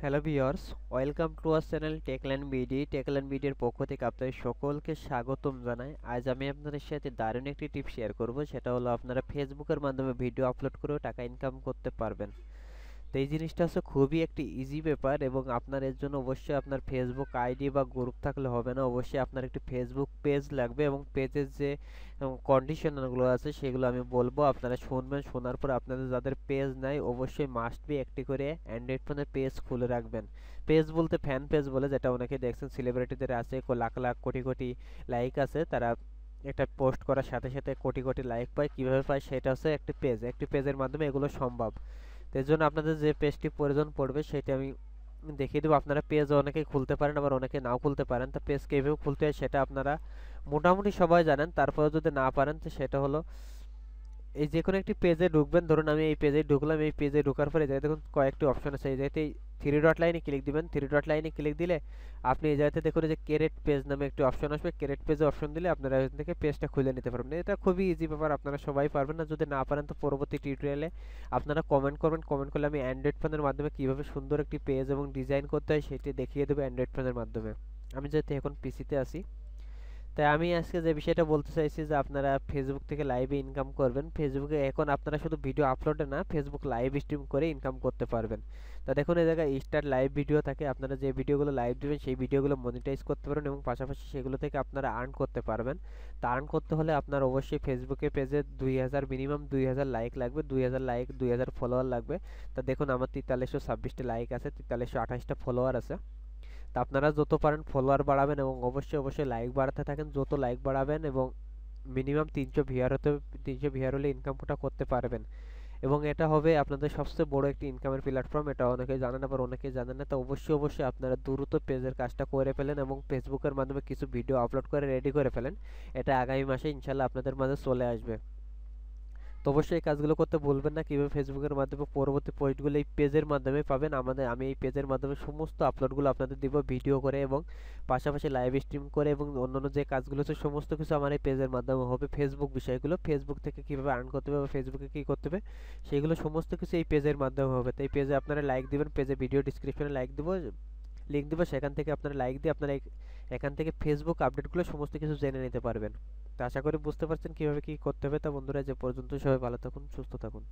Hello viewers, welcome to our channel Techland BD. Techland বিডির পক্ষ থেকে আপনাদের সকলকে স্বাগতম জানাই। আজ আমি আপনাদের সাথে দারুণ একটি টিপ শেয়ার করব, সেটা হলো আপনারা ফেসবুকের মাধ্যমে ভিডিও আপলোড করেও টাকা ইনকাম করতে পারবেন। তো এই জিনিসটা হচ্ছে খুবই একটি ইজি ব্যাপার এবং আপনার এর জন্য অবশ্যই আপনার ফেসবুক আইডি বা গ্রুপ থাকলে হবে না, অবশ্যই আপনার একটি ফেসবুক পেজ লাগবে এবং পেজের যে কন্ডিশনগুলো আছে সেগুলো আমি বলবো, আপনারা শুনবেন। শোনার পর আপনাদের যাদের পেজ নাই অবশ্যই মাস্ট বি একটি করে অ্যান্ড্রয়েড ফোনের পেজ খুলে রাখবেন। পেজ বলতে ফ্যান পেজ বলে, যেটা অনেকে দেখছেন সেলিব্রিটিদের আছে, লাখ লাখ কোটি কোটি লাইক আছে, তারা একটা পোস্ট করার সাথে সাথে কোটি কোটি লাইক পায়। কিভাবে পায় সেটা হচ্ছে একটি পেজ, একটি পেজের মাধ্যমে এগুলো সম্ভব। তো এর জন্য আপনাদের যে পেজটি প্রয়োজন পড়বে সেটা আমি দেখিয়ে দেবো। আপনারা পেজ অনেকেই খুলতে পারেন, আবার অনেকে নাও খুলতে পারেন। তো পেজ কীভাবে খুলতে হয় সেটা আপনারা মোটামুটি সবাই জানেন, তারপরে যদি না পারেন তো সেটা হলো এই যে কোনো একটি পেজে ঢুকবেন। ধরুন আমি এই পেজে ঢুকলাম, এই পেজে ঢোকার পরে এই জায়গায় দেখুন কয়েকটি অপশন আছে, এই জায়গাতে থ্রি ডট লাইনে ক্লিক দিবেন। থ্রি ডট লাইনে ক্লিক দিলে আপনি এই জায়গাতে দেখুন যে ক্রিয়েট পেজ নামে একটি অপশন আসবে। ক্রিয়েট পেজে অপশন দিলে আপনারা এখান থেকে পেজটা খুলে নিতে পারবেন। এটা খুবই ইজি ব্যাপার, আপনারা সবাই পারবেন। না যদি না পারেন তো পরবর্তী টিউটোরিয়ালে আপনারা কমেন্ট করবেন। কমেন্ট করলে আমি অ্যান্ড্রয়েড ফোনের মাধ্যমে কীভাবে সুন্দর একটি পেজ এবং ডিজাইন করতে হয় সেটি দেখিয়ে দেবো অ্যান্ড্রয়েড ফোনের মাধ্যমে। আমি যেহেতু এখন পিসিতে আছি, তাই আমি আজকে যে বিষয়টা বলতে চাইছি যে আপনারা ফেসবুক থেকে লাইভে ইনকাম করবেন। ফেসবুকে এখন আপনারা শুধু ভিডিও আপলোডে না, ফেসবুক লাইভ স্ট্রিম করে ইনকাম করতে পারবেন। তা দেখুন এই জায়গায় স্টার্ট লাইভ ভিডিও থাকে, আপনারা যে ভিডিওগুলো লাইভ দিবেন সেই ভিডিওগুলো মনিটাইজ করতে পারবেন এবং পাশাপাশি সেগুলো থেকে আপনারা আর্ন করতে পারবেন। তা আর্ন করতে হলে আপনার অবশ্যই ফেসবুকে পেজে 2000 মিনিমাম 2000 লাইক লাগবে, 2000 লাইক 2000 ফলোয়ার লাগবে। তা দেখুন আমার 4326টা লাইক আছে, 4328টা ফলোয়ার আছে। তা আপনারা যত পারেন ফলোয়ার বাড়াবেন এবং অবশ্যই অবশ্যই লাইক বাড়াতে থাকেন। যত লাইক বাড়াবেন এবং মিনিমাম 300 ভিউয়ার হতে, 300 ভিউয়ার হলে ইনকামটা করতে পারবেন। এবং এটা হবে আপনাদের সবচেয়ে বড় একটি ইনকামের প্ল্যাটফর্ম। এটা অনেকে জানেন, আবার অনেকে জানেন না। তো অবশ্যই অবশ্যই আপনারা দ্রুত পেজের কাজটা করে ফেলেন এবং ফেসবুকের মাধ্যমে কিছু ভিডিও আপলোড করে রেডি করে ফেলেন। এটা আগামী মাসে ইনশাল্লাহ আপনাদের মাঝে চলে আসবে। তো অবশ্যই এই কাজগুলো করতে ভুলবেন না। কীভাবে ফেসবুকের মাধ্যমে পরবর্তী পোস্টগুলো এই পেজের মাধ্যমে পাবেন, আমি এই পেজের মাধ্যমে সমস্ত আপলোডগুলো আপনাদের দিব ভিডিও করে এবং পাশাপাশি লাইভ স্ট্রিম করে, এবং অন্যান্য যে কাজগুলো আছে সমস্ত কিছু আমার এই পেজের মাধ্যমে হবে। ফেসবুক বিষয়গুলো, ফেসবুক থেকে কীভাবে আর্ন করতে হবে বা ফেসবুকে কী করতে হবে সেগুলো সমস্ত কিছু এই পেজের মাধ্যমে হবে। তো এই পেজে আপনারা লাইক দিবেন, পেজে ভিডিও ডিসক্রিপশনে লাইক দিব, লিঙ্ক দিব, সেখান থেকে আপনারা লাইক দিয়ে আপনারা এখান থেকে ফেসবুক আপডেটগুলো সমস্ত কিছু জেনে নিতে পারবেন। তো আশা করি বুঝতে পারছেন কীভাবে কী করতে হবে। তা বন্ধুরা, যে পর্যন্ত সবাই ভালো থাকুন, সুস্থ থাকুন।